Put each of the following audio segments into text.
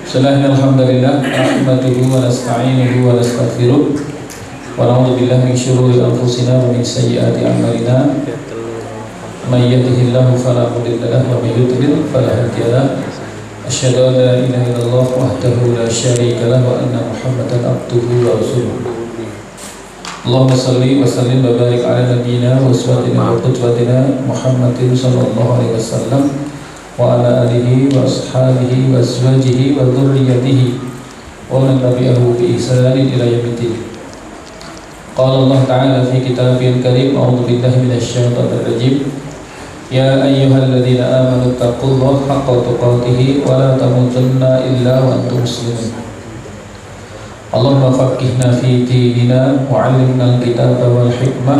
Bismillahirrahmanirrahim. Nahmaduhu wa nasta'inuhu wa nastaghfiruh wa na'udzu billahi min syururi anfusina wa min sayyiati a'malina. May yahdihillahu fala mudilla lahu wa may yudlil fala hadiya lahu. Asyhadu an la ilaha illallah wahdahu la syarika lahu wa anna Muhammadan abduhu wa rasuluh. Allahumma shalli wa sallim wa barik ala nabiyyina wa uswatina wa qudwatina Muhammadin sallallahu alaihi wasallam wa ala alihi wa ashabihi wa azwajihi wa dhurriyyatihi wa man tabi'ahu bi ihsanin ila yaumiddin. Qala Allah ta'ala fi kitabihil karim, a'udzu billahi minasy syaithanir rajim. Ya ayyuhalladzina amanu taqullaha haqqa tuqatih wa la tamutunna illa wa antum muslimun. Allahumma faqihna fi dinina wa 'allimna al-kitaba wal hikmah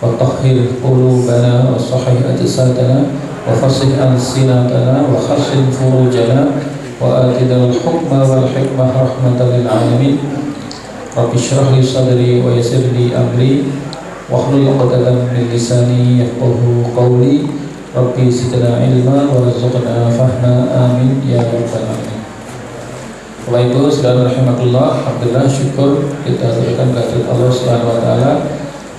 wa tahhir qulubana wa sahih ajsadana wa fasih alsinatana wa khashin furujana wa atidal hukma wal hikmah rahmatan lil alamin. Rabbi shrah li sadri wa yassir li amri wahlul 'uqdatam min lisani yafqahu qawli. Rabbi zidna ilma warzuqna fahma, amin ya rabbal alamin. Bapak Ibu sekalian rahimakumullah, alhamdulillah syukur kita berikan kehadirat Allah Subhanahu wa taala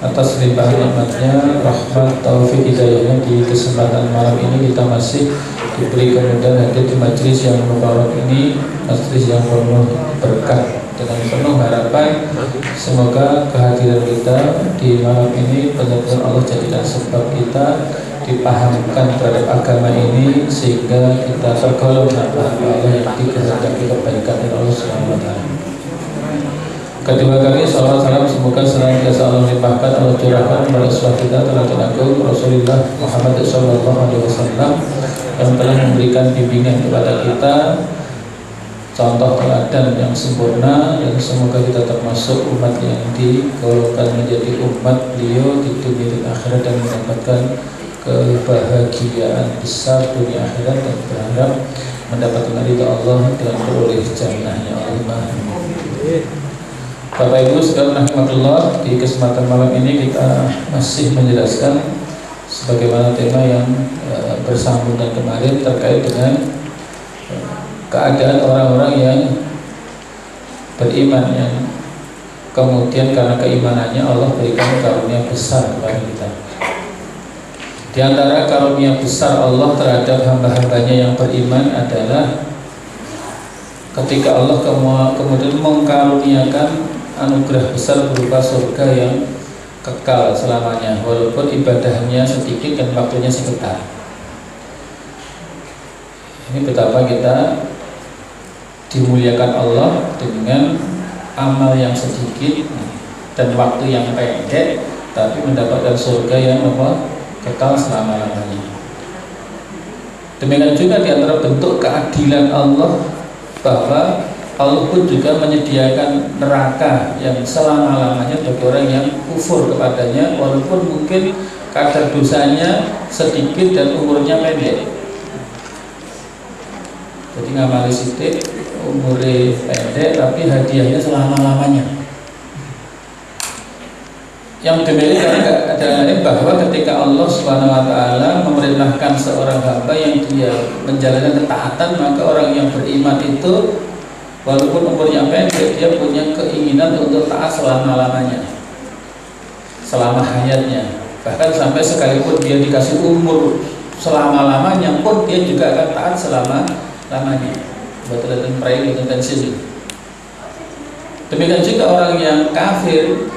atas limpahan nikmatnya, rahmat, taufik, hidayahnya. Di kesempatan malam ini kita masih diberi kemudahan hadir di majelis yang mubarak ini, majelis yang penuh berkah. Dengan penuh harapan semoga kehadiran kita di malam ini benar-benar Allah jadikan sebab kita dipahamkan terhadap agama ini sehingga kita tergolong hamba Allah yang dikehendaki kebaikan dari Allah Subhanahu wa taala. Kedua kali salawat salam semoga senantiasa Allah limpahkan, Allah curahkan kepada uswah kita teladan agung Rasulullah Muhammad sallallahu alaihi wasallam yang telah memberikan bimbingan kepada kita, contoh teladan yang sempurna, dan semoga kita termasuk umat yang digolongkan menjadi umat beliau di dunia dan akhirat dan mendapatkan kebahagiaan besar dunia akhirat dan berharap mendapatkan ridha Allah dan beroleh jannahnya Allah. Bapak Ibu sekalian rahmatullah, di kesempatan malam ini kita masih menjelaskan sebagaimana tema yang bersambung dan kemarin terkait dengan keadaan orang-orang yang beriman, yang kemudian karena keimanannya Allah berikan karunia besar kepada kita. Di antara karunia besar Allah terhadap hamba-hambanya yang beriman adalah ketika Allah kemudian mengkaruniakan anugerah besar berupa surga yang kekal selamanya, walaupun ibadahnya sedikit dan waktunya sebentar. Ini betapa kita dimuliakan Allah dengan amal yang sedikit dan waktu yang pendek, tapi mendapatkan surga yang kekal selama-lamanya. Demikian juga di antara bentuk keadilan Allah bahwa Allah pun juga menyediakan neraka yang selama-lamanya bagi orang yang kufur kepadanya, walaupun mungkin kadar dosanya sedikit dan umurnya pendek. Jadi ngamali sidik, umurnya pendek, tapi hadiahnya selama-lamanya. Yang demikian adalah bahwa ketika Allah SWT memerintahkan seorang hamba yang dia menjalankan ketaatan, maka orang yang beriman itu walaupun umurnya pendek, dia punya keinginan untuk taat selama-lamanya, selama hayatnya. Bahkan sampai sekalipun dia dikasih umur selama-lamanya pun dia juga akan taat selama-lamanya. Betul-betul peraih itu pensiun. Demikian juga orang yang kafir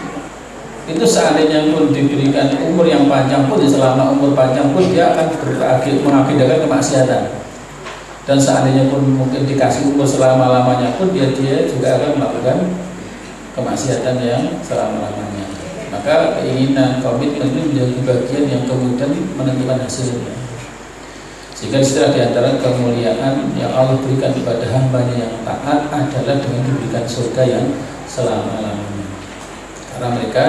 itu seandainya pun diberikan umur yang panjang pun, selama umur panjang pun dia akan mengakibatkan kemaksiatan. Dan seandainya pun mungkin dikasih umur selama-lamanya pun dia juga akan melakukan kemaksiatan yang selama-lamanya. Maka keinginan, komitmen itu menjadi bagian yang kemudian menentukan hasilnya. Sehingga istilah di antara kemuliaan yang Allah berikan kepada hambanya yang taat adalah dengan diberikan surga yang selama-lamanya. Karena mereka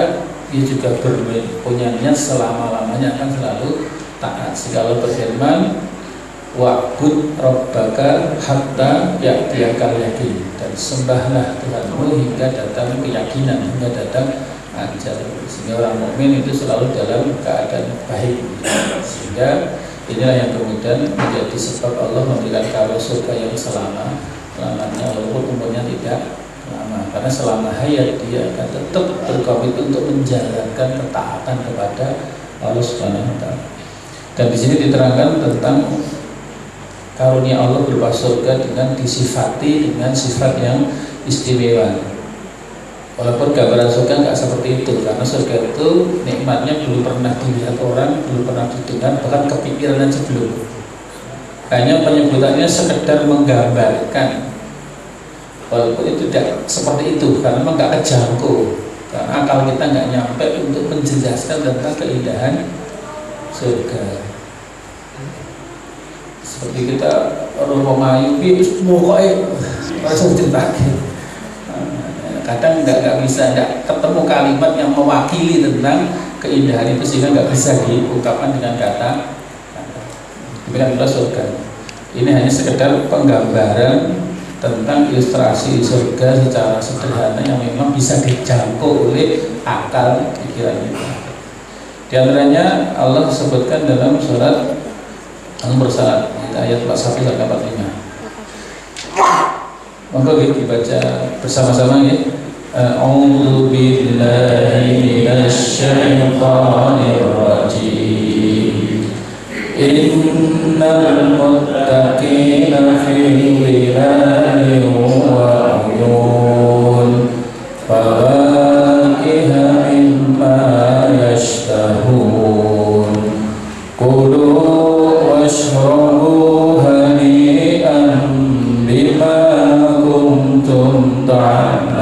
dia juga punya niat selama-lamanya akan selalu taat. Sehingga Allah berfirman, wa'bud rabbaka hatta ya'tiyakal yaqin, dan sembahlah Tuhanmu hingga datang keyakinan, hingga datang ajal. Sehingga orang mukmin itu selalu dalam keadaan baik. Sehingga inilah yang kemudian menjadi sebab Allah memberikan karunia surga yang selama selamanya, walaupun umurnya tidak lama, karena selama hayat dia akan tetap berkomitmen untuk menjalankan ketaatan kepada Allah Subhanahu wa taala. Dan di sini diterangkan tentang karunia Allah berupa surga dengan disifati dengan sifat yang istimewa. Walaupun gambaran surga nggak seperti itu, karena surga itu nikmatnya belum pernah dilihat orang, belum pernah didengar, bahkan kepikiran aja belum. Hanya penyebutannya sekedar menggambarkan. Walaupun itu tidak seperti itu, karena memang nggak kejangkau, karena akal kita nggak nyampe untuk menjelaskan tentang keindahan surga. Seperti kita Romayu itu pokoknya langsung dipakai. Kadang nggak bisa, nggak ketemu kalimat yang mewakili tentang keindahan itu sehingga nggak bisa diungkapkan dengan kata. Demikian pula surga. Ini hanya sekedar penggambaran tentang ilustrasi surga secara sederhana yang memang bisa dijangkau oleh akal pikiran kita. Di antaranya Allah sebutkan dalam surat Al-Mursalat ayat 41 sampai 45. Monggo dibaca bersama-sama ya. A'udzu billahi minasy syaithanir rajim. Innal muttaqina fi dhilalin wa 'uyun. Fawakiha mimma yashtahun. Kulu washrabu hani'an bima kuntum ta'malun.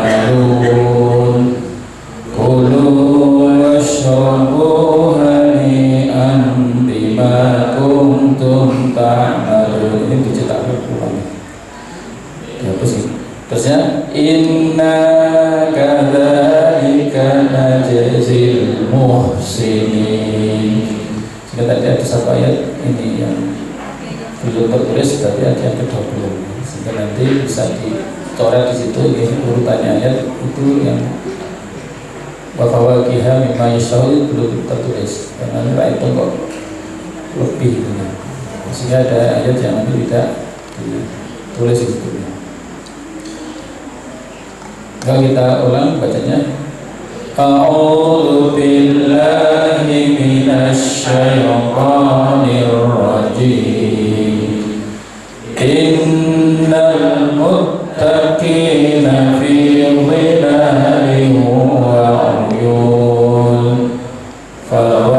Kulu washrabu hani'an bima kuntum ta'malun. Ini dicetak ulang. Dihapus ini. Terusnya inna kadzalika najzil muhsinin. Jika tadi ada satu ayat ini yang belum tertulis, tapi ada yang ke-20, sehingga nanti bisa dicoret di situ. Ini urutannya ayat itu yang wa fawakiha mimma yashtahu belum tertulis, karena itu kok lebih gitu. Sehingga ada ayat yang nanti tidak ditulis di situ. Kalau kita ulang bacanya, A'udzu billahi minasy syaithanir rajim. Innal muttaqina fi dhilalin wa 'uyun. Fawakiha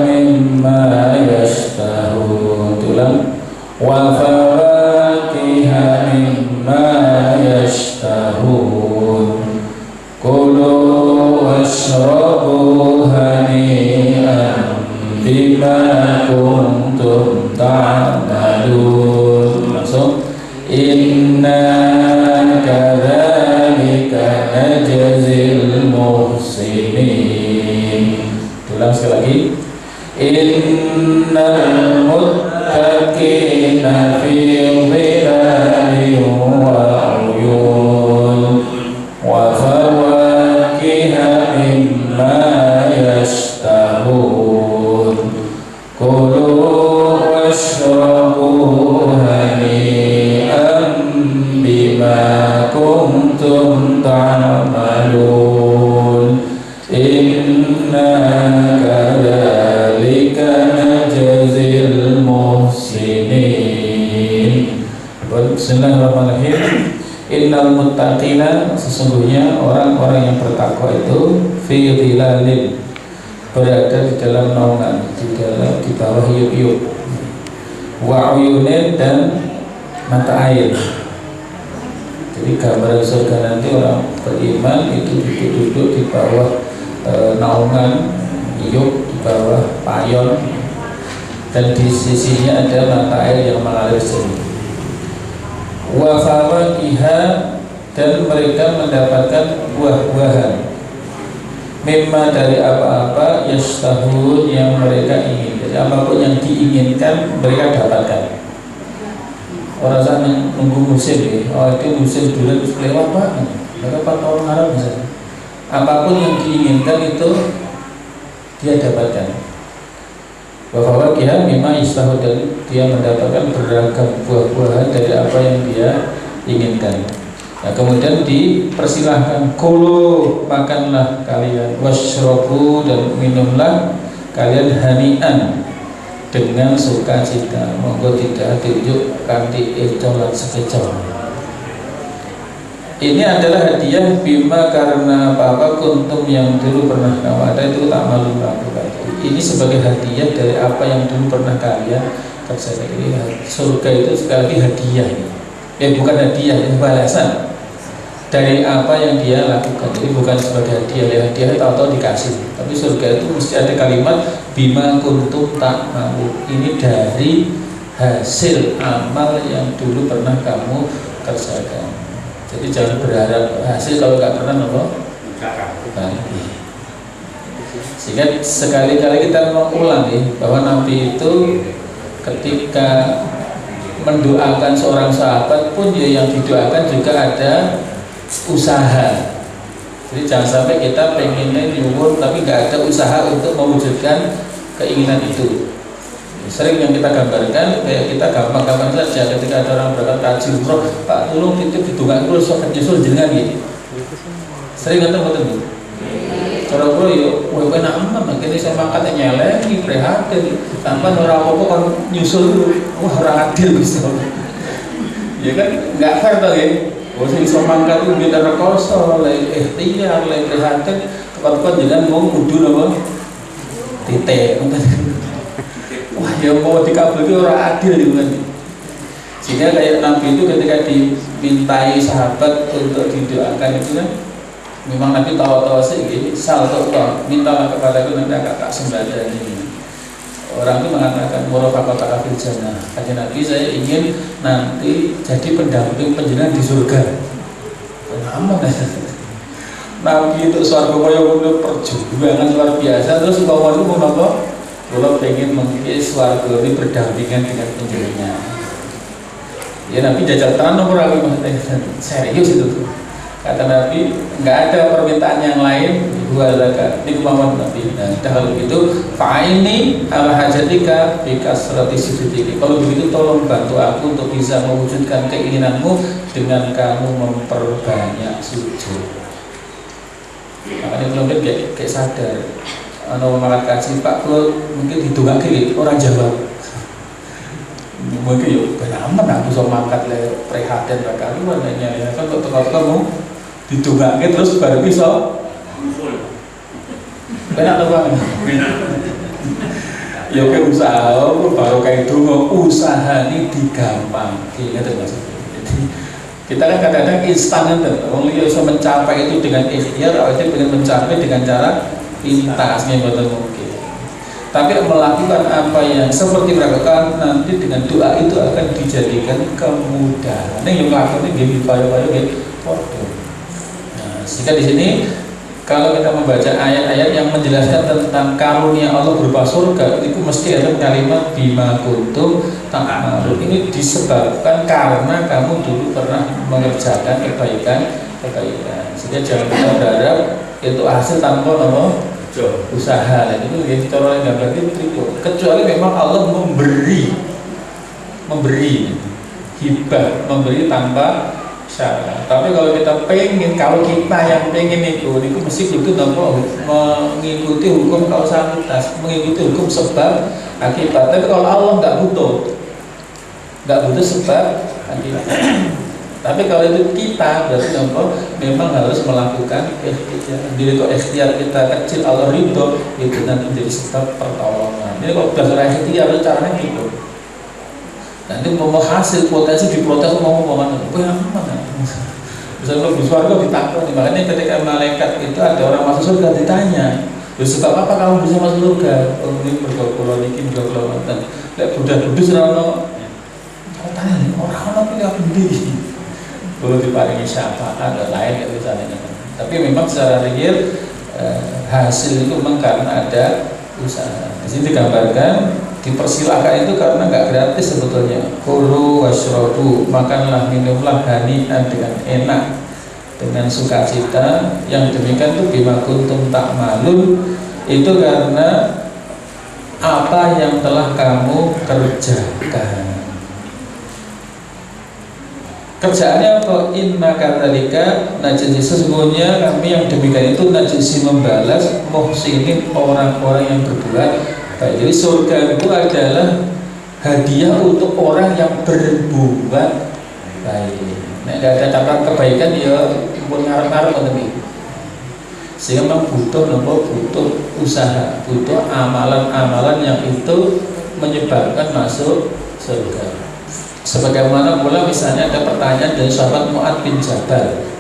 mimma yashtahun. Tulang. Wa fawakiha mimma yashtahun. Kulu washrabu hani'an bima kuntum ta'malun. Langsung inna kadzalika najzil muhsinin. Ulang sekali lagi. Innal muttaqina fi dhilalin wa 'uyun. Wa fawakiha mimma yashtahun. Kulu washrabu hani'an bima kuntum ta'malun. Inna kadzalika najzil muhsinin. Bismillahirrahmanirrahim. Innal muttaqina, sesungguhnya orang-orang yang bertakwa itu fi dhilalin, berada di dalam naungan, di bawah yuk-yuk, wa 'uyunin, dan mata air. Jadi gambaran surga nanti orang beriman itu duduk-duduk di bawah naungan yuk, di bawah payon, dan di sisinya ada mata air yang mengalir sendiri. Wa fawakiha, dan mereka mendapatkan buah-buahan, mimma, dari apa-apa, yashtahun, yang mereka ingin. Jadi apapun yang diinginkan mereka dapatkan. Orang sana nunggu musim ya, oh itu musim durian terus lewat Pak, mereka orang Arab misalnya. Apapun yang diinginkan itu dia dapatkan. bahwa dia memang istilah dan dia mendapatkan beragam buah-buahan dari apa yang dia inginkan. Nah, kemudian dipersilahkan, kulu, makanlah kalian, washrobu, dan minumlah kalian, hani'an, dengan sukacita, monggo tidak diunjuk kanthi ecolan sekecol. Ini adalah hadiah bima, karena apa kuntum yang dulu pernah kamu ada itu tak malu lakukan. Ini sebagai hadiah dari apa yang dulu pernah kalian kerjakan. Jadi surga itu sekali lagi hadiah, bukan hadiah, ini balasan dari apa yang dia lakukan. Jadi bukan sebagai hadiah, hadiah tahu-tahu dikasih. Tapi surga itu mesti ada kalimat bima kuntum tak malu. Ini dari hasil amal yang dulu pernah kamu kerjakan. Jadi jangan berharap hasil kalau nggak pernah bagi. Sehingga sekali-kali kita mengulang bahwa Nabi itu ketika mendoakan seorang sahabat pun ya yang didoakan juga ada usaha. Jadi jangan sampai kita pengennya nyuwun tapi nggak ada usaha untuk mewujudkan keinginan itu. Sering yang kita gambarkan kayak kita gampang-gampang saja ketika ada orang berangkat haji umroh, Pak tolong titip ditunggang terus sok nyusul jenengan gitu. Sering ketemu. Cara bro yo, wah enak aman, akhirnya saya makan nyeleng, prihatin, tanpa orang apa kan nyusul, wah orang adil bisa. Ya kan nggak fair tuh ya. Wah sing iso mangkat itu beda rekoso, ikhtiar, prihatin, tepat-tepat jangan mau kudu apa titik. Wah ya mau dikabul itu orang adil gitu kan. Sehingga kayak Nabi itu ketika dimintai sahabat untuk didoakan itu kan, memang Nabi tahu-tahu sih gitu, salto mintalah kepadaku nanti akan tak sembada ini. Orang itu mengatakan murafaqata fil jannah. Kata Nabi, saya ingin nanti jadi pendamping panjenengan di surga. Aman ya. Nabi itu suarga kaya ngono perjuangan luar biasa. Terus umpama itu mau apa? Kalau pengen mengkis suarga ini berdampingan dengan panjenengan. Ya Nabi jajal tenan orang serius itu. Kata Nabi, nggak ada permintaan yang lain gua zakat. Ini kemampuan Nabi. Nah, kalau begitu, fa'ini ala hajatika bikasrati sujudiki. Kalau begitu, tolong bantu aku untuk bisa mewujudkan keinginanmu dengan kamu memperbanyak sujud. Makanya belum kayak sadar. Anu makan kaji Pak, kalau mungkin hidung lagi orang Jawa. Mungkin yuk, benaman aku so mangkat le prihatin bakal warnanya ya kan untuk kamu didungake terus baru bisa benar tuh bang ya oke usaha baru kayak dulu usaha ini digampang gitu maksudnya. Kita kan kadang-kadang instan kan orang yang bisa mencapai itu dengan ikhtiar atau ingin mencapai dengan cara pintas yang betul mungkin. Tapi melakukan apa yang seperti melakukan nanti dengan doa itu akan dijadikan kemudahan. Ini yang melakukan ini baru-baru foto. Nah, sehingga di sini kalau kita membaca ayat-ayat yang menjelaskan tentang karunia Allah berupa surga, itu mesti ada kalimat bima kuntum ta'malun. Ini disebabkan karena kamu dulu pernah mengerjakan kebaikan. Sehingga jangan kita berharap itu hasil tanpa usaha. Dan itu yang kita orang gambar itu kecuali memang Allah memberi hibah, memberi tanpa syarat. Tapi kalau kita kalau kita yang pengen itu mesti itu mengikuti hukum kausalitas, mengikuti hukum sebab akibat. Tapi kalau Allah nggak butuh sebab akibat. Tapi kalau itu kita berarti memang harus melakukan ikhtiar. Jadi kalau ikhtiar kita kecil Allah ridho, itu nanti menjadi sebab pertolongan. Jadi kalau sudah ikhtiar itu caranya gitu. Nanti mau hasil potensi diprotes mau mana? Misalnya kalau di surga ditakut, makanya ketika malaikat itu ada orang masuk surga ditanya, sebab apa kamu bisa masuk surga? Oh ini bergolong ini bergolong mantan. Lihat budak-budak serano. Kau tanya orang pilih apa sendiri? Belum diparingi syafaat dan lain misalnya. Tapi memang secara real hasil itu memang karena ada usaha. Di sini digambarkan dipersilahkan itu karena nggak gratis sebetulnya. Kulu washrobu, makanlah minumlah hani'an dengan enak, dengan sukacita. Yang demikian itu bima kuntum ta'malun, itu karena apa yang telah kamu kerjakan. Kerjaannya apa? Inna kadzalika najzi, sesungguhnya kami yang demikian itu najzi, membalas muhsinin, orang-orang yang berbuat baik. Jadi surga itu adalah hadiah untuk orang yang berbuat baik. Nah, tidak ada catatan kebaikan ya pun ngarep-ngarep ngoten. Sehingga memang butuh usaha, butuh amalan-amalan yang itu menyebabkan masuk surga. Sebagaimana pula misalnya ada pertanyaan dari sahabat Mu'adz bin Jabal.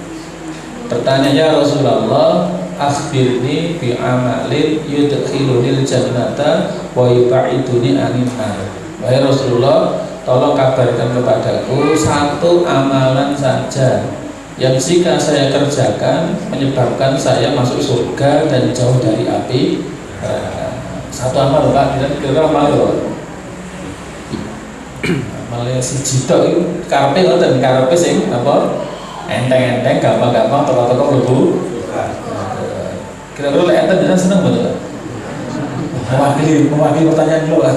Pertanyaannya, Rasulullah, akhbirni bi amalin yudkhilunil jannata wa yub'iduni anin nar. Wahai Rasulullah, tolong kabarkan kepadaku satu amalan saja yang jika saya kerjakan menyebabkan saya masuk surga dan jauh dari api neraka. Satu amal, Pak, kira-kira amal apa? Malah si Jito itu karepe ngoten, karepe sing apa enteng-enteng, gampang-gampang, toko-toko mlebu. Kira-kira lek enten jenengan seneng mboten? Mewakili pertanyaan kula.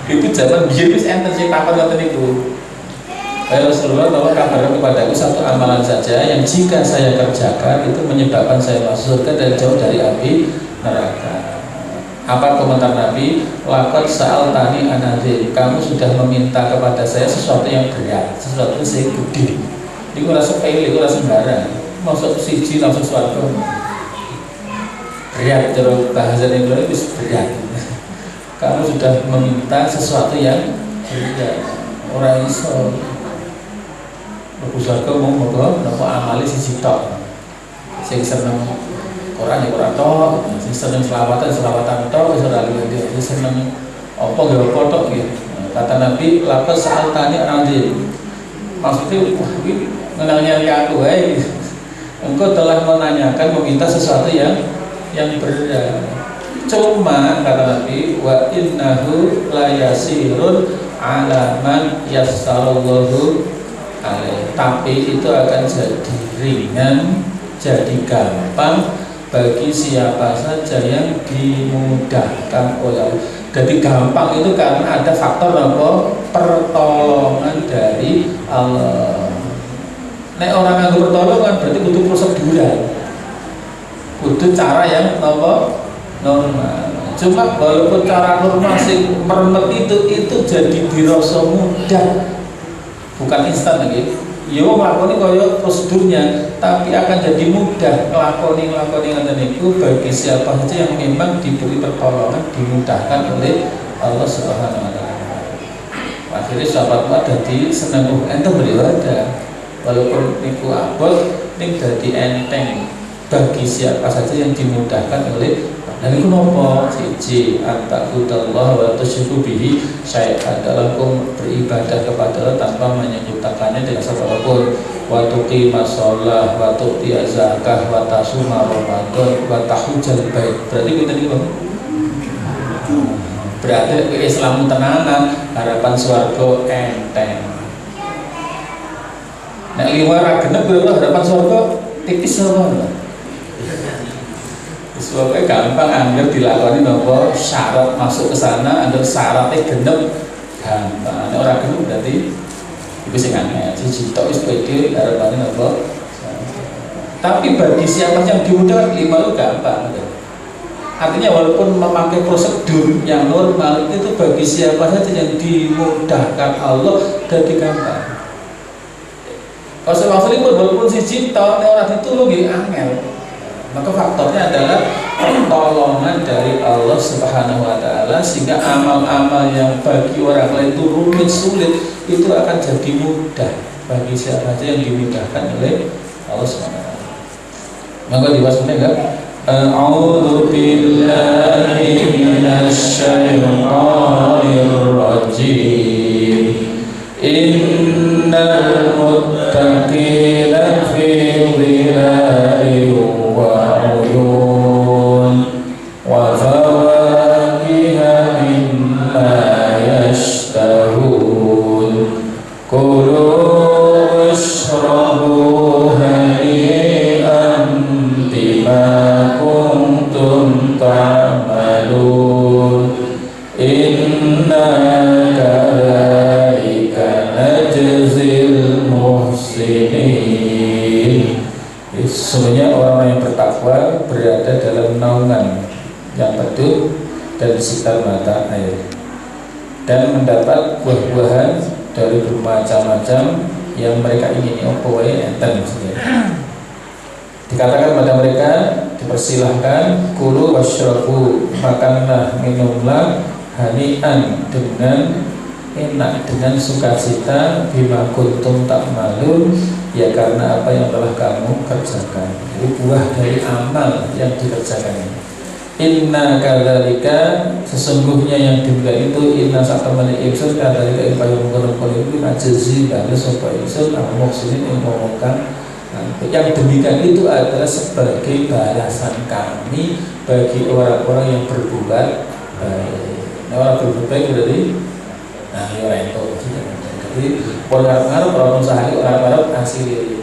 Itu zaman biyen wis enten sing takon ngoten niku. Ya Rasulullah, tolong kabarkan kepadaku satu amalan saja yang jika saya kerjakan itu menyebabkan saya masuk surga dan jauh dari api neraka. Apa komentar Nabi? Laqad sa'altani an adzim, kamu sudah meminta kepada saya sesuatu yang berat, sesuatu yang gede. Iku ora sepele, iku ora sembarang. Masuk siji langsung swarga. Berat, cara bahasa Indonesia itu berat. Kamu sudah meminta sesuatu yang berat. Ora iso. Mlebu swarga mung napa amale siji tok. Sing seneng Quran ya Quran tok, sing seneng selawatan tok, wis ora liwat dia seneng apa ya apa tok ya. Kata Nabi, laqad sa'altani an-nazim. Maksudnya, wah ini menanya aku, engkau telah menanyakan, meminta sesuatu yang berat. Cuma kata Nabi, wa innahu la yasirun ala man yassarallahu alaih. Tapi itu akan jadi ringan, jadi gampang bagi siapa saja yang dimudahkan oleh Allah. Jadi gampang itu karena ada faktor apa? Pertolongan dari Allah. Nek orang yang pertolongan berarti butuh proseduran, butuh cara yang apa? Normal. Cuma walaupun cara normal sing meremet itu jadi dirasa mudah, bukan instan lagi. Yo nglakoni kaya prosedurnya, tapi akan jadi mudah nglakoni ngoten niku bagi siapa saja yang memang diberi pertolongan, dimudahkan oleh Allah Subhanahu wa taala. Akhirnya sahabat dadi seneng enten beribadah. Walaupun niku abot ning dadi enteng bagi siapa saja yang dimudahkan oleh. Dan itu nopo siji antakudallah wa tusyriku bihi syai'an, dalam beribadah kepada Allah tanpa menyebutakannya dengan apapun, wa tuqimas shalah wa tu'ti zakah wa tasuma ramadan wa tahujjal bait. Berarti kita niku berarti Islam tenanan, harapan swarga enteng. Nek liwat ra genep harapan swarga tipis wae. Sebabnya gampang anggar dilakoni nopo syarat masuk ke sana, anggar syaratnya genep gampang. Nek ora genep berarti iku sing angel. Siji tok wis pede harapane nopo. Tapi bagi siapa yang dimudahkan lima itu gampang. Artinya walaupun memakai prosedur yang normal itu bagi siapa saja yang dimudahkan Allah jadi gampang. Kalau sebab pun walaupun siji tok nek ora ditulung nggih angel. Maka faktornya adalah pertolongan dari Allah Subhanahu wa taala, sehingga amal-amal yang bagi orang lain itu rumit sulit itu akan jadi mudah bagi siapa saja yang dimudahkan oleh Allah Subhanahu wa taala. Maka diwaspadai enggak? A'udzu billahi minasy syaithanir rajim. Innal muttaqina fi dhilalin wa uyun wa fawakiha mimma yashtahun kulu washrabu hani'an bima kuntum ta'malun Inna kadzalika najzil muhsinin. Sesungguhnya orang-orang yang bertakwa berada dalam naungan yang teduh dan di sekitar mata air, dan mendapat buah-buahan dari bermacam-macam yang mereka ingini. Enten maksudnya. Dikatakan pada mereka, dipersilahkan, kulu wasyrabu, makanlah, minumlah, hani'an, dengan enak, dengan sukacita, bima kuntum ta'malun, ya karena apa yang telah kamu kerjakan. Jadi buah dari amal yang dikerjakan. Inna kadzalika, sesungguhnya yang demikian itu, inna satamani ingsun kadzalika ing payung kono iku ajzi bali sapa ingsun al-muhsinin ing wong-wong yang demikian itu adalah sebagai balasan kami bagi orang-orang yang berbuat baik. Nah, orang berbuat baik berarti orang itu. Jadi orang sehari orang asli.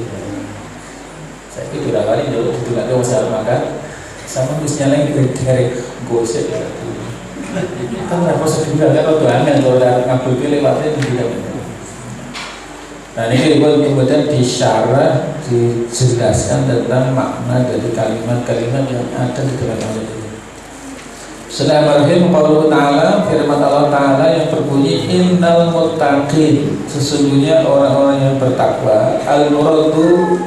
Saya itu tidak kali dulu ditunggu usaha makan sama musnya lain dari gosip. Kan prosedur kan kalau doangan kalau ngambil pilih waktu itu tidak. Nah ini kemudian disyarah, dijelaskan tentang makna dari kalimat-kalimat yang ada di dalam ayat ini. Bismillahirrahmanirrahim. Qauluhu ta'ala, firman Allah Ta'ala yang berbunyi innal muttaqin, sesungguhnya orang-orang yang bertakwa. Al-muradu,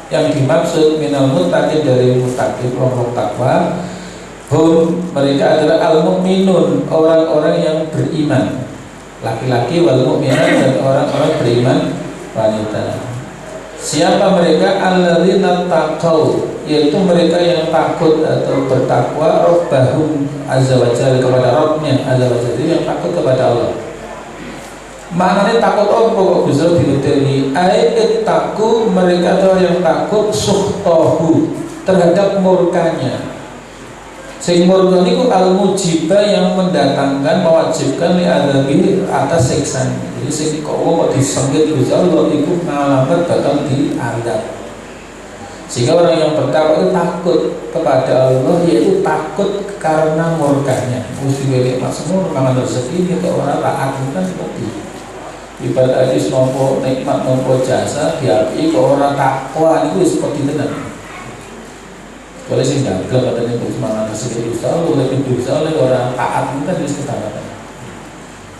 yang dimaksud minal muttaqin, dari muttaqin, orang takwa. Hum, mereka adalah al-mu'minun, orang-orang yang beriman, laki-laki, wal mu'minat, dan orang-orang beriman wanita. Siapa mereka? Alladzina taqau, yaitu mereka yang takut atau bertakwa rabbahum azza wa jalla, kepada Rabbnya azza wa jalla, yang takut kepada Allah. Maknanya takut apa kok bisa diutelni? Ayat takut, mereka adalah yang takut suhtahu, terhadap murkanya. Sing murka niku al-mujibah, yang mendatangkan, mewajibkan li adzabi, atas siksanya. Jadi sing kok wong disengit Gusti Allah iku ngalamat bakal diadab. Sehingga orang yang bertakwa itu takut kepada Allah, yaitu takut karena murkanya. Mesti welek maksimum mangan rezeki ke orang taat kan seperti ibadah hadis nompo nikmat nompo jasa diapi ke orang takwa itu seperti tenan. Kalau sih nggak katanya untuk semangat sedikit usaha, lebih berusaha oleh orang taat kita di sekitar.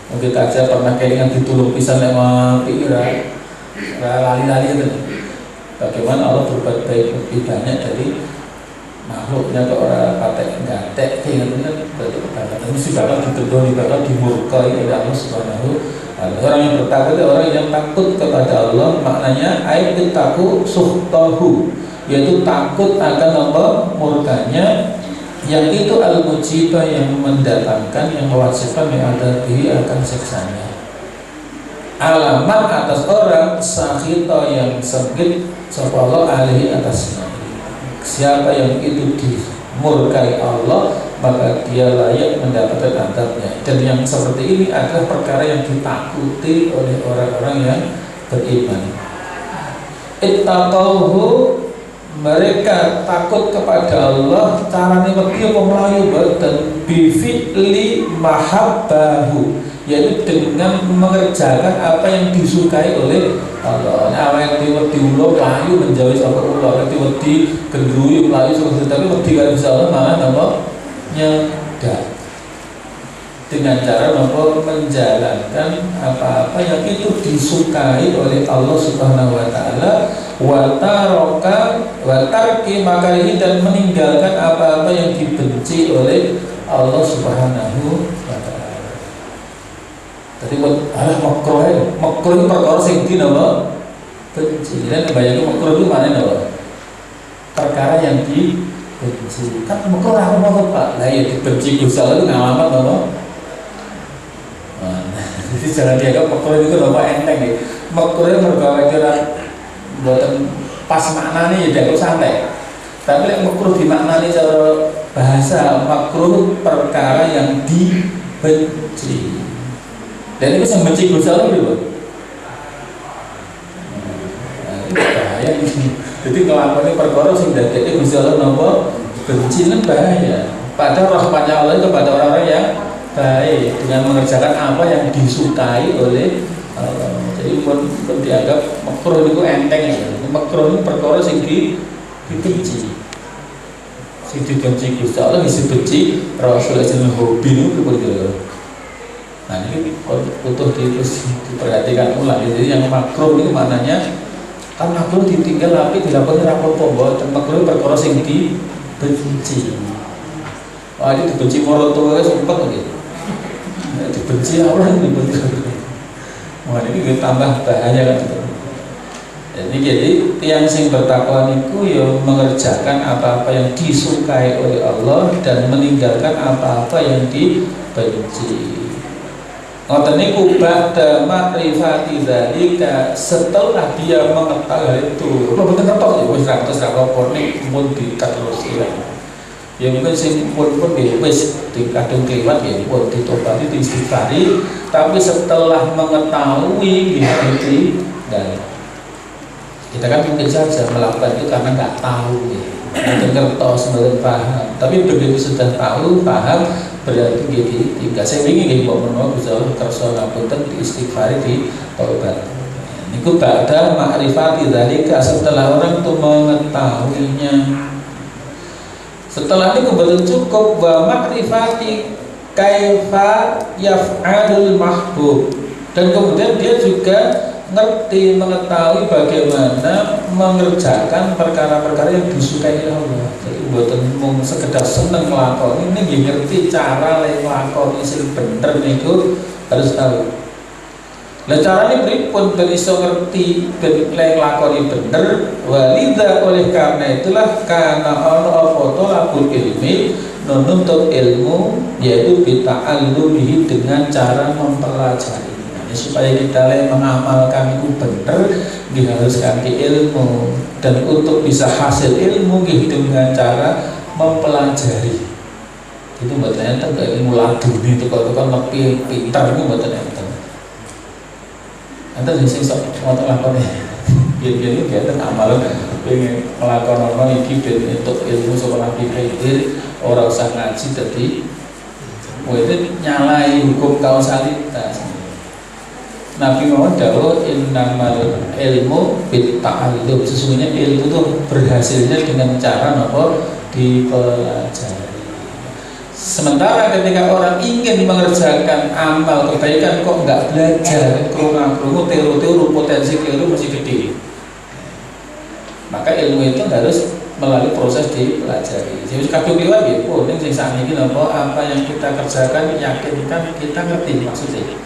Mungkin aja pernah kelingan ditulung pisan sama pikiran, lali-lali itu. Bagaimana Allah berbuat baik lebih banyak dari makhluknya ke orang patek gatek, kayak gitu kan berarti kebanggaan. Mesti bakal ditegur, bakal dimurkai oleh Allah Subhanahu wa Ta'ala. Orang yang bertakwa itu orang yang takut kepada Allah, maknanya ayat takut suhtahu, yaitu takut akan Allah murkanya, yang itu al-mujibah, yang mendatangkan, yang mewajibkan menghadapi akan siksanya. Alamat atas orang sakhita, yang sengit sapa Allah alaihi atasnya. Siapa yang itu dimurkai Allah, maka dia layak mendapatkan adabnya. Dan yang seperti ini adalah perkara yang ditakuti oleh orang-orang yang beriman. Ittaqauhu, mereka takut kepada Allah. Caranya wedi apa mlayu dan bifi'li mahabbahu, yaitu dengan mengerjakan apa yang disukai oleh Allah. Nah, awal wedi ulo mlayu menjauhi sapa Allah, wedi gendruyu mlayu sapa, tapi wedi karo Allah malah napa nyedak. Dengan cara menjalankan apa-apa yang itu disukai oleh Allah Subhanahu wa Ta'ala, wa tarki makarihi, dan meninggalkan apa-apa yang dibenci oleh Allah Subhanahu wa Ta'ala. Tadi makruh itu perkara sing dinapa benci. Dan bayangke makruh itu mana napa? Perkara yang dibenci. Kan makruh apa Pak? Lah ya dibenci Gusti Allah itu ngalamat napa? Jadi jangan dianggap makruh itu lho enteng nih. Makruh mergo kira mboten pas maknane ya dak santai. Tapi lek makruh dimaknani cara bahasa, makruh perkara yang dibenci. Dan itu yang benci Gusti Allah lho. Bahaya ini. Jadi nglakoni perkara sing dadekake Gusti Allah napa benci kan bahaya. Padahal rahmatnya Allah itu kepada orang-orang yang baik dengan mengerjakan apa yang disukai oleh Allah. Jadi pun dianggap makruh itu enteng ya. Makruh itu perkara sing dibenci. Sing dibenci Gusti Allah dibenci Rasul jeneng hobi itu begitu. Nah ini butuh diperhatikan ulang. Jadi yang makruh itu maknanya kan makruh ditinggal tapi dilakukan rapor pombo. Makruh perkara sing dibenci. Wah ini dibenci morotoe sumpah gitu. Dibenci Allah dibenci. Wah ini tambah bahaya kan. Jadi yang sing bertakwa niku ya mengerjakan apa-apa yang disukai oleh Allah dan meninggalkan apa-apa yang dibenci. Ngoten niku ba'da ma'rifati dzalika, setelah dia mengetahui itu. Lha mboten ngertos ya wis ra terus ra apa nek mun diterusi. Ya mungkin sing pun wis dikadung kliwat ya pun ditobati diistighfari, tapi setelah mengetahui gitu dan kita kan mungkin saja melakukan itu karena nggak tahu ya, mungkin ngertos belum paham, tapi begitu sudah tahu paham berarti gitu tidak saya ingin mau menolak bisa kerso ngapunten diistighfari di taubat. Niku ba'da ma'rifati dzalika, setelah orang itu mengetahuinya. Setelah ini kebetulan cukup wa ma'rifati kaifa yaf'alul mahbub, dan kemudian dia juga ngerti mengetahui bagaimana mengerjakan perkara-perkara yang disukai oleh Allah. Jadi buatan mung sekedar seneng nglakoni, ini ngerti cara nglakoni sing bener niku harus tahu. Lah carane pripun ben iso ngerti ben nglakoni bener? Walidza, oleh karena itulah kana ana apa talabul ilmi, menuntut ilmu, yaitu bita'allumihi, dengan cara mempelajari. Supaya kita mengamalkan itu benar diharuskan ke ilmu, dan untuk bisa hasil ilmu dengan cara mempelajari. Itu buat enten ilmu laduni itu kalau kan lebih pintar itu buat enten. Enten sing sok ngotot lakone. Biar kita amalan pengen melakukan normal iki ben untuk ilmu sekolah pikir orang usah ngaji tadi. Itu nyalai hukum kausalitas. Nabi Muhammad dawuh innamal ilmu bitta'allum, sesungguhnya ilmu itu berhasilnya dengan cara apa? Dipelajari. Sementara ketika orang ingin mengerjakan amal kebaikan kok enggak belajar, krungu teori potensi keliru masih gede. Maka ilmu itu harus melalui proses dipelajari. Jadi kadung liwat ya, ning sing sakniki apa yang kita kerjakan yakinkan kita ngerti maksudnya.